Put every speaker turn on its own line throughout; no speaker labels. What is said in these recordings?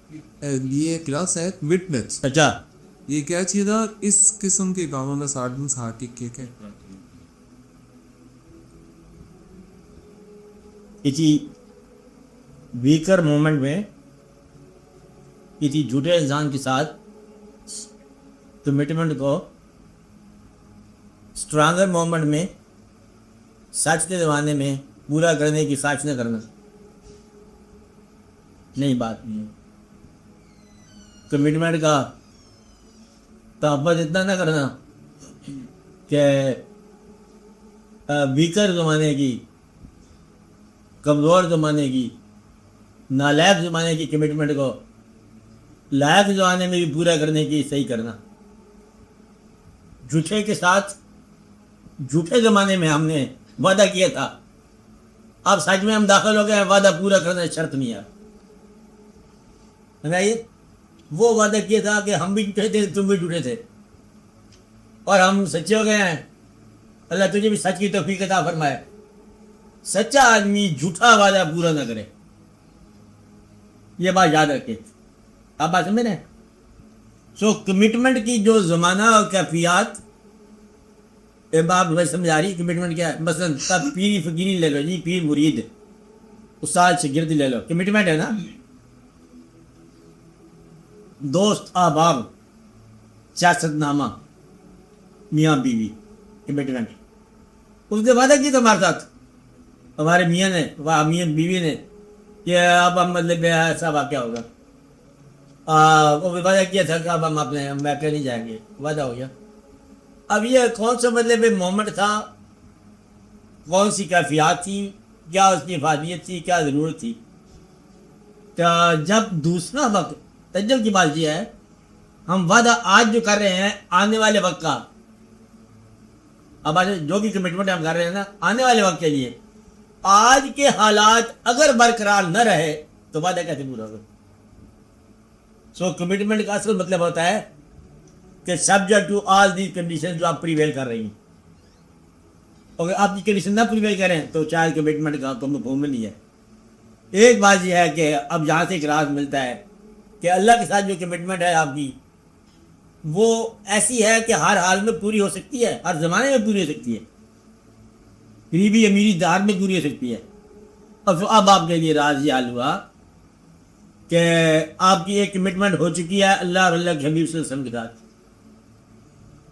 یہ کلاس ہے وٹنس.
اچھا
یہ کیا چیز ہے؟ اس قسم کے کاموں میں ساتھ کے
کسی ویکر مومنٹ میں کسی جھوٹے انسان کے ساتھ کمٹمنٹ کو اسٹرانگر مومنٹ میں سچ کے زمانے میں پورا کرنے کی خواہش نہ کرنا نہیں بات نہیں ہے. کمٹمنٹ کا تحفظ اتنا نہ کرنا کہ ویکر زمانے کی، کمزور زمانے کی، نالائق زمانے کی کمٹمنٹ کو لائق زمانے میں بھی پورا کرنے کی صحیح کرنا. جھوٹے کے ساتھ جھوٹے زمانے میں ہم نے وعدہ کیا تھا، اب سچ میں ہم داخل ہو گئے ہیں، وعدہ پورا کرنا شرط نہیں ہے. وہ وعدہ کیا تھا کہ ہم بھی جھوٹے تھے، تم بھی جھوٹے تھے، اور ہم سچے ہو گئے ہیں. اللہ تجھے بھی سچ کی توفیق عطا فرمائے. سچا آدمی جھوٹا وعدہ پورا نہ کرے، یہ بات یاد رکھے. آپ بات سمجھ رہے ہیں؟ سو کمٹمنٹ کی جو زمانہ اور کیفیات بات سمجھا رہی. کمٹمنٹ کیا ہے؟ مثلاً پیر فقیری لے لو جی، پیر مرید، استاد شاگرد لے لو، کمٹمنٹ ہے نا. دوست احباب، سیاست نامہ، میاں بیوی، کمٹمنٹ. اس نے وعدہ کی تو ہمارے ساتھ، ہمارے میاں نے، میاں بیوی نے، کہ اب ہم مطلب ایسا واقعہ ہوگا. وہ وعدہ کیا تھا کہ اب ہم اپنے میکے نہیں جائیں گے، وعدہ ہو گیا. اب یہ کون سا مطلب مومنٹ تھا، کون سی کیفیات تھی، کیا اس کی افادیت تھی، کیا ضرورت تھی؟ جب دوسرا وقت تجل کی بات یہ ہے، ہم وعدہ آج جو کر رہے ہیں آنے والے وقت کا، اب آج جو بھی کمٹمنٹ ہم کر رہے ہیں نا آنے والے وقت کے لیے، آج کے حالات اگر برقرار نہ رہے تو وعدہ کیسے پورا ہوگا؟ سو کمٹمنٹ کا اصل مطلب ہوتا ہے کہ subject to all the condition جو آپ پریویل کر رہی ہیں. اگر آپ کی کنڈیشن نہ پریویل کریں تو چاہے کمٹمنٹ کا کوئی مفہوم نہیں ہے. ایک بات یہ ہے کہ اب یہاں سے ایک راز ملتا ہے کہ اللہ کے ساتھ جو کمٹمنٹ ہے آپ کی، وہ ایسی ہے کہ ہر حال میں پوری ہو سکتی ہے، ہر زمانے میں پوری ہو سکتی ہے، غریبی امیری دار میں پوری ہو سکتی ہے. اور اب آپ کے لیے راز یہ حال ہوا کہ آپ کی ایک کمٹمنٹ ہو چکی ہے اللہ اور اللہ کے حبیب صلی اللہ علیہ وسلم کے ساتھ.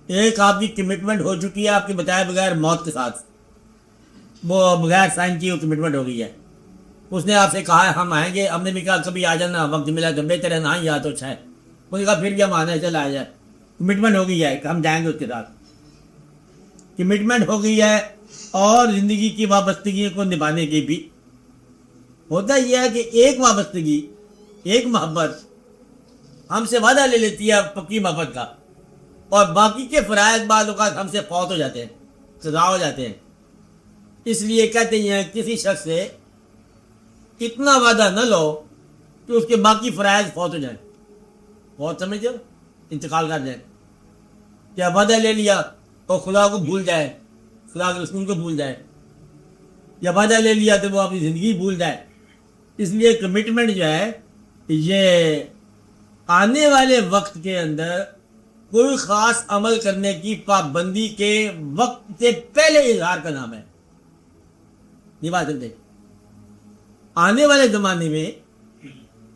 ایک آپ کی کمٹمنٹ ہو چکی ہے آپ کے بتائے بغیر موت کے ساتھ، وہ بغیر سائن کی وہ کمٹمنٹ ہو گئی ہے. اس نے آپ سے کہا ہے ہم آئیں گے، ہم نے بھی کہا کبھی آ جانا، وقت ملا تو بہتر ہے، نہ ہی یا تو اچھا ہے. اس نے کہا پھر بھی ہم آنا ہے، چل آ جائے. کمٹمنٹ ہو گئی ہے کہ ہم جائیں گے اس کے ساتھ، کمٹمنٹ ہو گئی ہے. اور زندگی کی وابستگیوں کو نبھانے کی بھی ہوتا یہ ہے کہ ایک وابستگی، ایک محبت ہم سے وعدہ لے لیتی ہے پکی محبت کا، اور باقی کے فرائض بعض اوقات ہم سے فوت ہو جاتے ہیں، قضا ہو جاتے ہیں. اس لیے کہتے ہیں کسی شخص سے اتنا وعدہ نہ لو کہ اس کے باقی فرائض فوت ہو جائیں. فوت سمجھو، انتقال کر جائیں. کیا وعدہ لے لیا اور خدا کو بھول جائے، خدا کے رسول کو بھول جائے، یا وعدہ لے لیا تو وہ اپنی زندگی بھول جائے. اس لیے کمٹمنٹ جو ہے یہ آنے والے وقت کے اندر کوئی خاص عمل کرنے کی پابندی کے وقت سے پہلے اظہار کا نام ہے. یہ بات سمجھے؟ آنے والے زمانے میں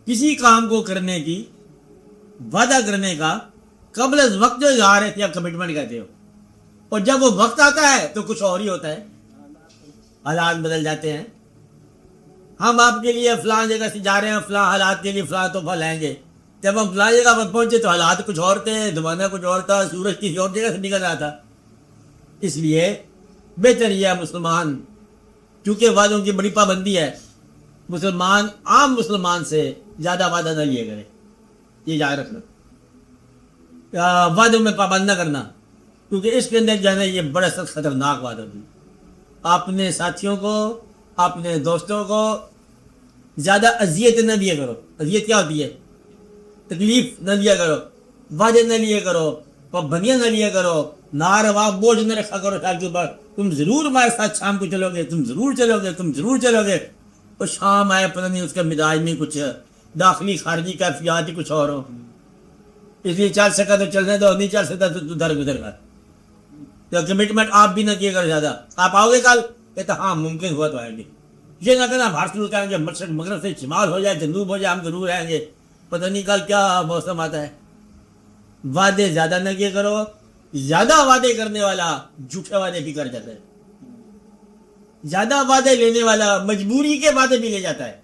کسی کام کو کرنے کی، وعدہ کرنے کا قبل از وقت جو اظہار ہے آپ کمٹمنٹ کہتے ہو. اور جب وہ وقت آتا ہے تو کچھ اور ہی ہوتا ہے، حالات بدل جاتے ہیں. ہم آپ کے لیے فلاں جگہ سے جا رہے ہیں، فلاں حالات کے لیے فلاں تحفہ لائیں گے. جب ہم فلاں جگہ پر پہنچے تو حالات کچھ اور تھے، زمانہ کچھ اور تھا، سورج کسی اور جگہ سے نکل رہا تھا. اس لیے بہتر یہ ہے مسلمان، کیونکہ وعدوں کی بڑی پابندی ہے، مسلمان عام مسلمان سے زیادہ وعدہ نہ لیے کرے. یہ یاد رکھنا، وعدوں میں پابند نہ کرنا، کیونکہ اس کے اندر جو ہے نا یہ بڑا سخت خطرناک وعدہ ہوتی ہے. اپنے ساتھیوں کو، اپنے دوستوں کو زیادہ اذیت نہ دیا کرو. اذیت کیا ہوتی ہے؟ تکلیف نہ لیا کرو، وعدے نہ لیا کرو، پابندیاں نہ لیا کرو، ناروا بوجھ نہ رکھا کرو ساتھ کے اوپر. تم ضرور ہمارے ساتھ شام کو چلو گے، تم ضرور چلو گے، تم ضرور چلو گے. اور شام آئے پتہ نہیں اس کا مزاج میں کچھ داخلی خارجی کیفیات ہی کچھ اور ہو. اس لیے چل سکا تو چلنے دو, نہیں چل سکتا تو در گزر کر. تو کمٹمنٹ آپ بھی نہ کیے کر زیادہ. آپ آؤ گے کل کہتے ہاں ممکن ہوا تو آئیں گے. یہ نہ کہنا ہر شروع کریں گے مشرق مغرب سے شمال ہو جائے جنوب ہو جائے ہم ضرور رہیں گے, پتہ نہیں کل کیا موسم آتا ہے. وعدے زیادہ نہ کیے کرو. زیادہ وعدے کرنے والا جھوٹے وعدے بھی کر جاتا ہے. زیادہ وعدے لینے والا مجبوری کے وعدے بھی لے جاتا ہے.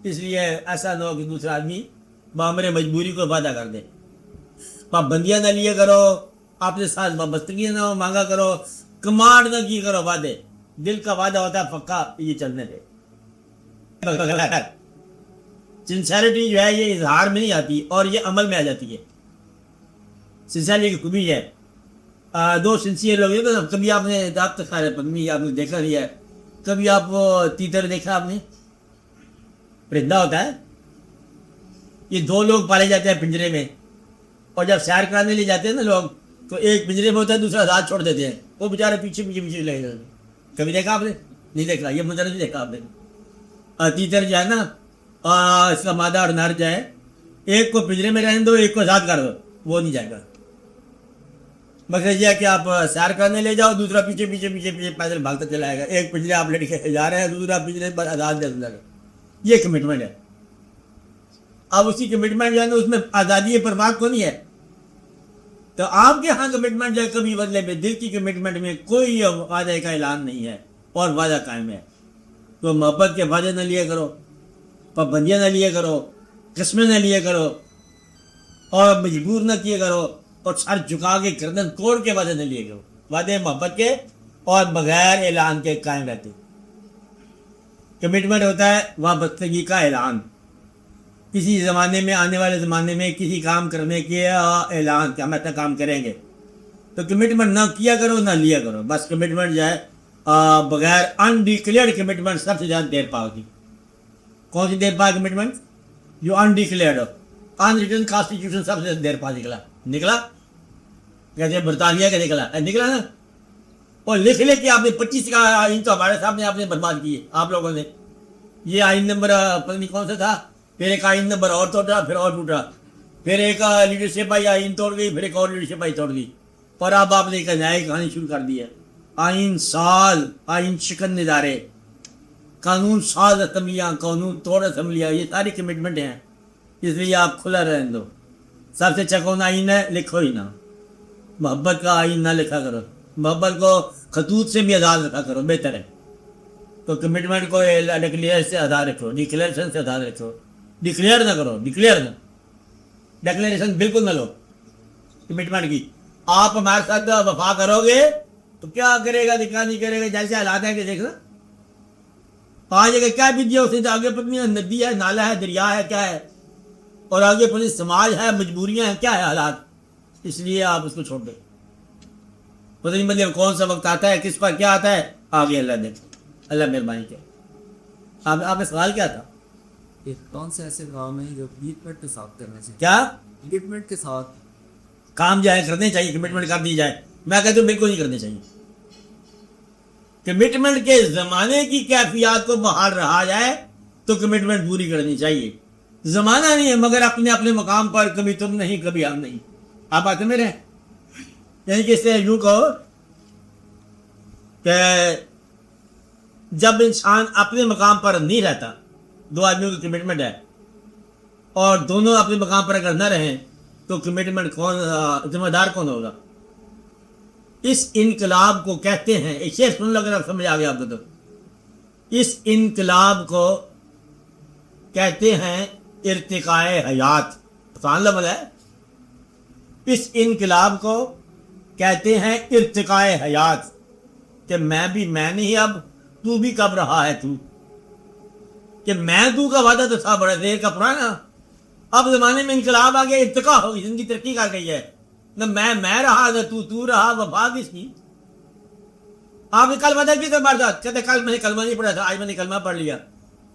اس لیے ایسا نہ ہو کہ دوسرا آدمی بامر مجبوری کو وعدہ کر دے. پابندیاں نہ لیے کرو, اپنے ساتھ وابستگی نہ مانگا کرو, کمانڈ نہ کی کرو. وعدے دل کا وعدہ ہوتا ہے پکا, یہ چلنے دے. سنسیرٹی جو ہے یہ اظہار میں نہیں آتی اور یہ عمل میں آ جاتی ہے. سنسیرٹی کی خوبی ہے. دو سنسیئر لوگ ہیں, کبھی آپ نے آپ پدمی آپ نے دیکھا نہیں ہے, کبھی آپ وہ تیتر دیکھا آپ نے, پرندہ ہوتا ہے. یہ دو لوگ پالے جاتے ہیں پنجرے میں, اور جب سیر کرانے لے جاتے ہیں نا لوگ تو ایک پنجرے میں ہوتا ہے دوسرا آزاد چھوڑ دیتے ہیں. وہ بیچارے پیچھے پیچھے پیچھے لے جاتے ہیں. کبھی دیکھا آپ نے؟ نہیں دیکھا, یہ منظر نہیں دیکھا آپ نے. تیتر جو ہے نا, اس کا مادہ اور نر جو ہے, ایک کو پنجرے میں رہنے دو ایک کو آزاد کر دو, وہ نہیں جائے گا. مگر یہ ہے کہ آپ سیر کرنے لے جاؤ, دوسرا پیچھے پیچھے پیچھے پیچھے پیدل بھاگتا چلا آئے گا. ایک پنجرے آپ لے کے جا رہے ہیں, دوسرا پنجرے پر آزاد دے دیں. یہ کمٹمنٹ ہے. اب اسی کمٹمنٹ جو ہے نا اس میں آزادی پرواز کو نہیں ہے. تو آپ کے ہاں کمٹمنٹ جو ہے کبھی بدلے میں دل کی کمٹمنٹ میں کوئی وعدے کا اعلان نہیں ہے اور وعدہ قائم ہے. تو محبت کے وعدے نہ لیے کرو, پابندیاں نہ لیے کرو, قسمیں نہ لیے کرو, اور مجبور نہ کیے کرو, اور سر جھکا کے گردن کوڑ کے وعدے نہ لیے کرو. وعدے محبت کے اور بغیر اعلان کے قائم رہتے. کمٹمنٹ ہوتا ہے وابستگی کا اعلان. کسی زمانے میں, آنے والے زمانے میں کسی کام کرنے کے اعلان کہ ہم ایسا کام کریں گے. تو کمٹمنٹ نہ کیا کرو نہ لیا کرو. بس کمٹمنٹ جو ہے بغیر انڈیکلیئرڈ کمٹمنٹ سب سے زیادہ دیر پا ہوتی. کون سی دیر پا کمٹمنٹ؟ جو انڈیکلیئرڈ ہو. ان ریٹن کانسٹیٹیوشن سب سے دیر پا نکلا کہتے ہیں برطانیہ کا نکلا نا. اور لکھ لے کے آپ نے 25 کا آئین تو ہمارے سامنے آپ نے برباد کیے آپ لوگوں نے. یہ آئین نمبر پتہ نہیں کون سا تھا, پھر ایک آئین نمبر اور توڑا, پھر اور ٹوٹا, پھر ایک لیڈرشپ آئی آئین توڑ گئی, پھر ایک اور لیڈرشپ آئی توڑ گئی, اور اب آپ نے ایک نئی کہانی شروع کر دی ہے. آئین ساز, آئین شکن ادارے, قانون ساز اسمبلیاں, قانون توڑ اسمبلیاں, یہ ساری کمٹمنٹ ہیں. اس لیے آپ کھلا رہنے دو. سب سے اچھا کون آئین ہے؟ لکھو ہی نہ. محبت کا آئین نہ لکھا کرو. محبت کو خطوط سے بھی آزاد رکھا کرو, بہتر ہے. تو کمٹمنٹ کو ڈکلیئر سے آزاد رکھو, ڈکلیئرشن سے آزاد رکھو. ڈکلیئر نہ کرو, ڈکلیریشن بالکل نہ لو کمٹمنٹ کی. آپ ہمارے ساتھ وفا کرو گے تو کیا کرے گا, دکھا نہیں کرے گا. جیسے حالات ہیں کہ دیکھنا آج اگر کیا بھی دیا اس نے, آگے پتنی ندی ہے, نالا ہے, دریا ہے, کیا ہے, اور آگے پتنی سماج ہے, مجبوریاں ہیں, کیا ہے حالات. اس لیے آپ اس کو چھوڑ دیں. پتہ نہیں مطلب کون سا وقت آتا ہے, کس پر کیا آتا ہے, آگے اللہ دے, اللہ مہربانی کرے. آپ نے سوال کیا تھا؟
کون سے ایسے کام ہیں جو کمٹمنٹ کے ساتھ کرنے چاہیے؟
کیا
کمٹمنٹ کے ساتھ
کام جو ہے کرنے چاہیے, کمٹمنٹ کر دی جائے. میں کہتا ہوں بالکل نہیں کرنے چاہیے. کمٹمنٹ کے زمانے کی کیفیات کو بحال رہا جائے تو کمٹمنٹ پوری کرنی چاہیے. زمانہ نہیں ہے مگر اپنے مقام پر کبھی تم نہیں کبھی ہم نہیں. آپ بات میرے ہیں, یعنی کہ اس سے یوں کہو کہ جب انسان اپنے مقام پر نہیں رہتا, دو آدمیوں کی کمٹمنٹ ہے اور دونوں اپنے مقام پر اگر نہ رہیں تو کمٹمنٹ کون, ذمہ دار کون ہوگا؟ اس انقلاب کو کہتے ہیں, ایک شعر سن لو اگر آپ سمجھ آ گیا آپ کو تو, اس انقلاب کو کہتے ہیں ارتقاء حیات. سبحان اللہ بولا ہے. اس انقلاب کو کہتے ہیں ارتقاء حیات, کہ میں بھی میں نہیں اب, تو بھی کب رہا ہے تو, کہ میں تو کا وعدہ تو تھا بڑا دیر کا پرانا, اب زمانے میں انقلاب آ گیا, ارتقاء ہو گئی, زندگی ترقی کر گئی ہے. نہ میں رہا نہ تو رہا, وفا کس کی. آپ نے کل وعدہ کی تو مارتا, کہتے کل میں نے کلمہ نہیں پڑھا تھا, آج میں نے کلمہ پڑھ لیا.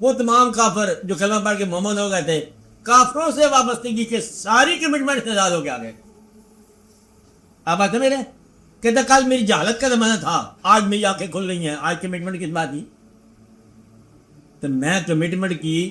وہ تمام کافر جو کلمہ پڑھ کے مومن ہو گئے تھے, کافروں سے وابستگی کے ساری کمٹمنٹ سے آزاد ہو کے آ گئے. آپ آتے میرے, کہتے کل میری جہالت کا زمانہ تھا, آج میری آنکھیں کھل رہی ہیں, آج کمٹمنٹ کس بات کی. تو میں کمٹمنٹ کی